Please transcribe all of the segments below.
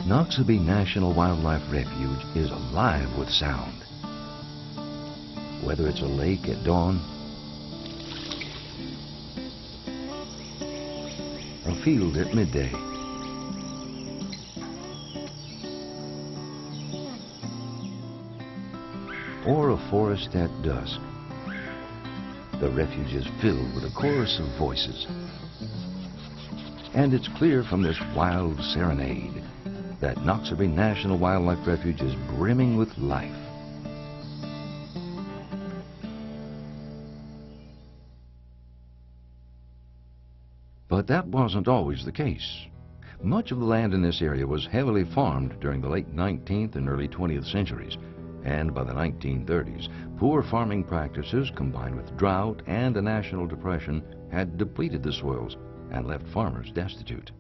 Noxubee National Wildlife Refuge is alive with sound. Whether it's a lake at dawn, a field at midday, or a forest at dusk, the refuge is filled with a chorus of voices. And it's clear from this wild serenade that Noxubee National Wildlife Refuge is brimming with life. But that wasn't always the case. Much of the land in this area was heavily farmed during the late 19th and early 20th centuries, and by the 1930s, poor farming practices combined with drought and a national depression had depleted the soils and left farmers destitute.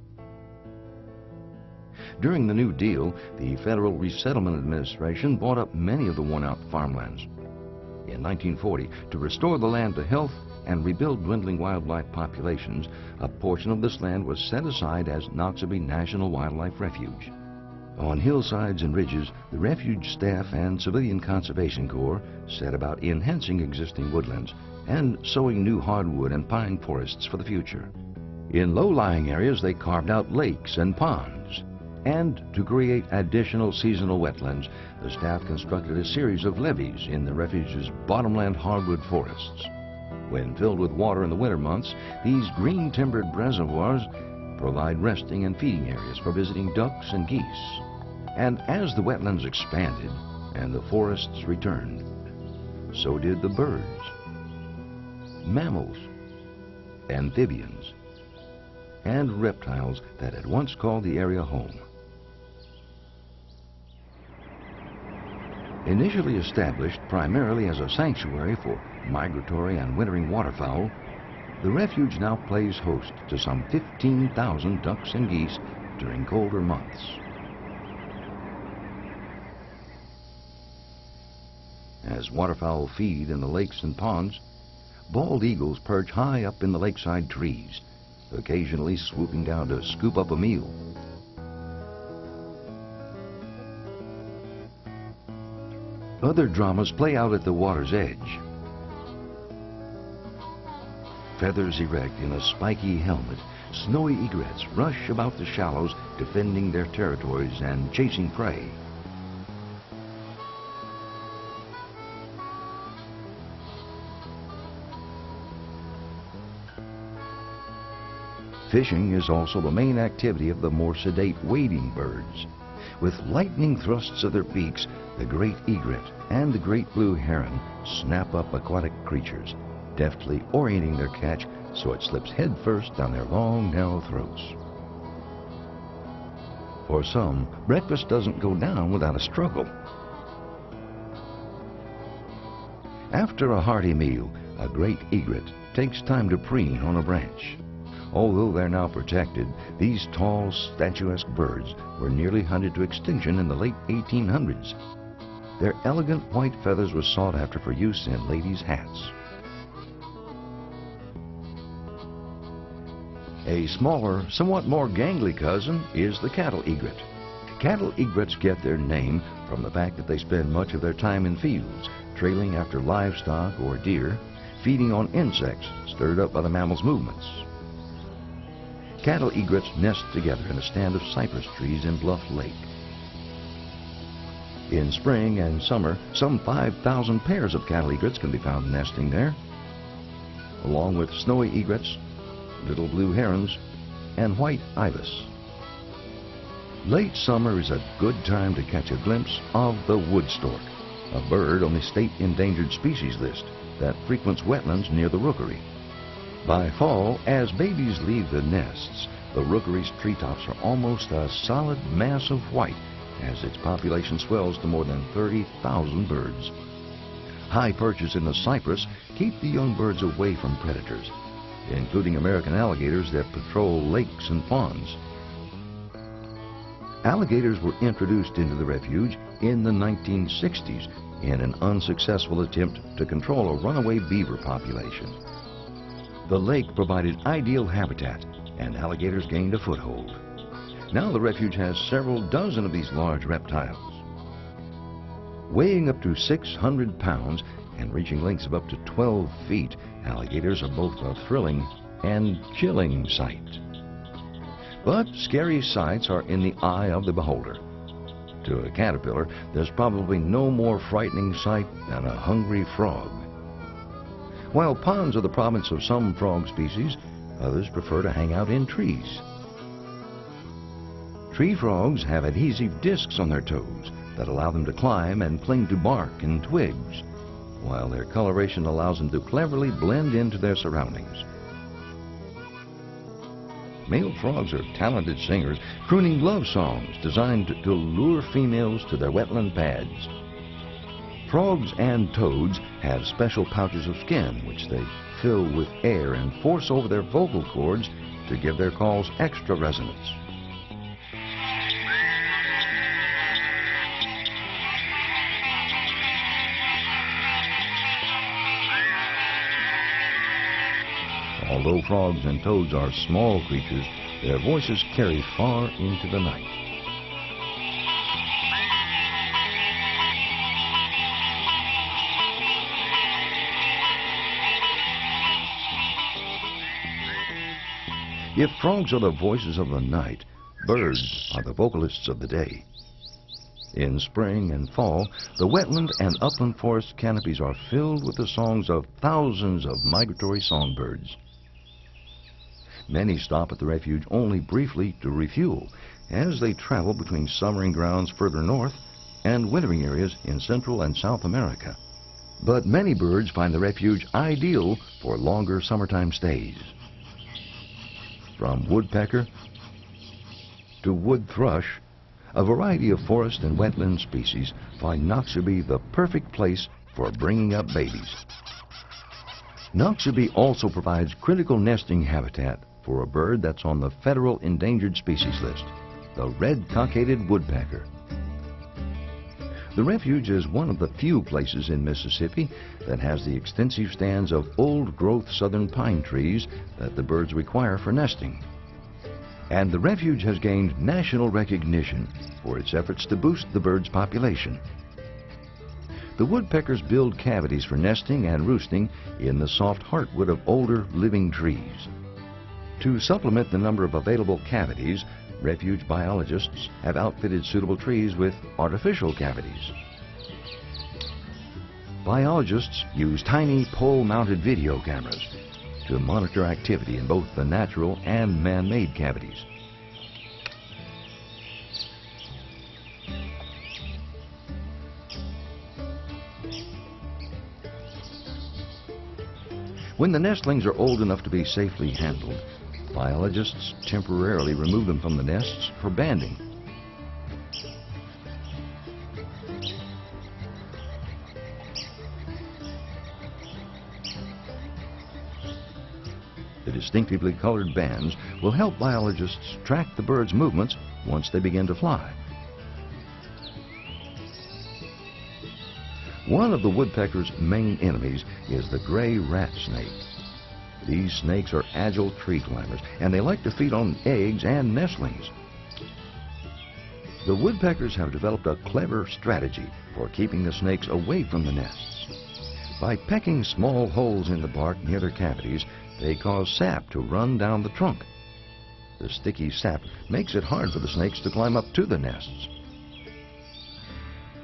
During the New Deal, the Federal Resettlement Administration bought up many of the worn-out farmlands. In 1940, to restore the land to health and rebuild dwindling wildlife populations, a portion of this land was set aside as Noxubee National Wildlife Refuge. On hillsides and ridges, the refuge staff and Civilian Conservation Corps set about enhancing existing woodlands and sowing new hardwood and pine forests for the future. In low-lying areas, they carved out lakes and ponds. And to create additional seasonal wetlands, the staff constructed a series of levees in the refuge's bottomland hardwood forests. When filled with water in the winter months, these green-timbered reservoirs provide resting and feeding areas for visiting ducks and geese. And as the wetlands expanded and the forests returned, so did the birds, mammals, amphibians, and reptiles that had once called the area home. Initially established primarily as a sanctuary for migratory and wintering waterfowl, the refuge now plays host to some 15,000 ducks and geese during colder months. As waterfowl feed in the lakes and ponds, bald eagles perch high up in the lakeside trees, occasionally swooping down to scoop up a meal. Other dramas play out at the water's edge. Feathers erect in a spiky helmet, snowy egrets rush about the shallows, defending their territories and chasing prey. Fishing is also the main activity of the more sedate wading birds. With lightning thrusts of their beaks, the great egret and the great blue heron snap up aquatic creatures, deftly orienting their catch so it slips head first down their long, narrow throats. For some, breakfast doesn't go down without a struggle. After a hearty meal, a great egret takes time to preen on a branch. Although they're now protected, these tall, statuesque birds were nearly hunted to extinction in the late 1800s. Their elegant white feathers were sought after for use in ladies' hats. A smaller, somewhat more gangly cousin is the cattle egret. Cattle egrets get their name from the fact that they spend much of their time in fields, trailing after livestock or deer, feeding on insects stirred up by the mammal's movements. Cattle egrets nest together in a stand of cypress trees in Bluff Lake. In spring and summer, some 5,000 pairs of cattle egrets can be found nesting there, along with snowy egrets, little blue herons, and white ibis. Late summer is a good time to catch a glimpse of the wood stork, a bird on the state endangered species list that frequents wetlands near the rookery. By fall, as babies leave the nests, the rookery's treetops are almost a solid mass of white as its population swells to more than 30,000 birds. High perches in the cypress keep the young birds away from predators, including American alligators that patrol lakes and ponds. Alligators were introduced into the refuge in the 1960s in an unsuccessful attempt to control a runaway beaver population. The lake provided ideal habitat, and alligators gained a foothold. Now the refuge has several dozen of these large reptiles. Weighing up to 600 pounds and reaching lengths of up to 12 feet, alligators are both a thrilling and chilling sight. But scary sights are in the eye of the beholder. To a caterpillar, there's probably no more frightening sight than a hungry frog. While ponds are the province of some frog species, others prefer to hang out in trees. Tree frogs have adhesive discs on their toes that allow them to climb and cling to bark and twigs, while their coloration allows them to cleverly blend into their surroundings. Male frogs are talented singers, crooning love songs designed to lure females to their wetland pads. Frogs and toads have special pouches of skin which they fill with air and force over their vocal cords to give their calls extra resonance. Although frogs and toads are small creatures, their voices carry far into the night. If frogs are the voices of the night, birds are the vocalists of the day. In spring and fall, the wetland and upland forest canopies are filled with the songs of thousands of migratory songbirds. Many stop at the refuge only briefly to refuel as they travel between summering grounds further north and wintering areas in Central and South America. But many birds find the refuge ideal for longer summertime stays. From woodpecker to wood thrush, a variety of forest and wetland species find Noxubee the perfect place for bringing up babies. Noxubee also provides critical nesting habitat for a bird that's on the federal endangered species list, the red-cockaded woodpecker. The refuge is one of the few places in Mississippi that has the extensive stands of old-growth southern pine trees that the birds require for nesting. And the refuge has gained national recognition for its efforts to boost the bird's population. The woodpeckers build cavities for nesting and roosting in the soft heartwood of older living trees. To supplement the number of available cavities, refuge biologists have outfitted suitable trees with artificial cavities. Biologists use tiny pole-mounted video cameras to monitor activity in both the natural and man-made cavities. When the nestlings are old enough to be safely handled, biologists temporarily remove them from the nests for banding. The distinctively colored bands will help biologists track the birds' movements once they begin to fly. One of the woodpecker's main enemies is the gray rat snake. These snakes are agile tree climbers, and they like to feed on eggs and nestlings. The woodpeckers have developed a clever strategy for keeping the snakes away from the nests. By pecking small holes in the bark near their cavities, they cause sap to run down the trunk. The sticky sap makes it hard for the snakes to climb up to the nests.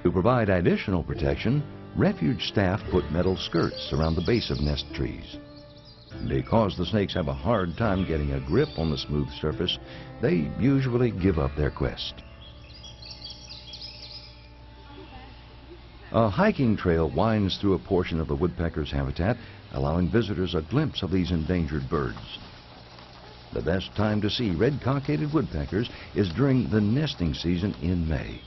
To provide additional protection, refuge staff put metal skirts around the base of nest trees. Because the snakes have a hard time getting a grip on the smooth surface, they usually give up their quest. A hiking trail winds through a portion of the woodpecker's habitat, allowing visitors a glimpse of these endangered birds. The best time to see red-cockaded woodpeckers is during the nesting season in May.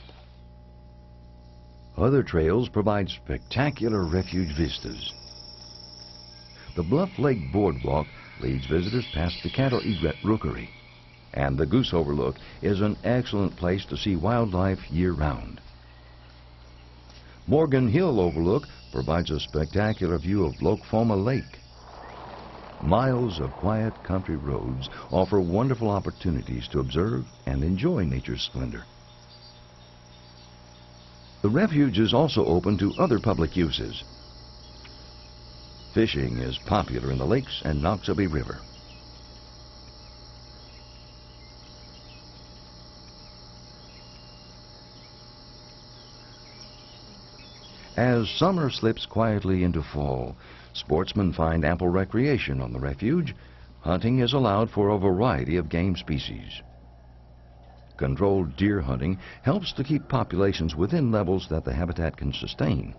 Other trails provide spectacular refuge vistas. The Bluff Lake Boardwalk leads visitors past the Cattle Egret Rookery, and the Goose Overlook is an excellent place to see wildlife year-round. Morgan Hill Overlook provides a spectacular view of Lake Foma Lake. Miles of quiet country roads offer wonderful opportunities to observe and enjoy nature's splendor. The refuge is also open to other public uses. Fishing is popular in the lakes and Noxubee River. As summer slips quietly into fall, sportsmen find ample recreation on the refuge. Hunting is allowed for a variety of game species. Controlled deer hunting helps to keep populations within levels that the habitat can sustain.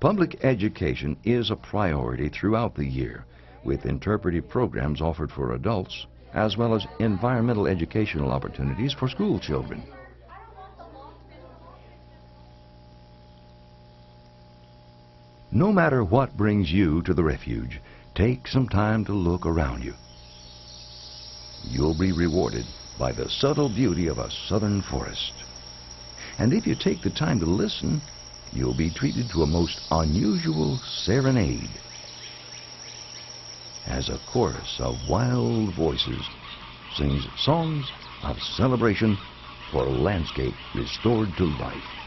Public education is a priority throughout the year, with interpretive programs offered for adults, as well as environmental educational opportunities for school children. No matter what brings you to the refuge, take some time to look around you. You'll be rewarded by the subtle beauty of a southern forest. And if you take the time to listen, you'll be treated to a most unusual serenade as a chorus of wild voices sings songs of celebration for a landscape restored to life.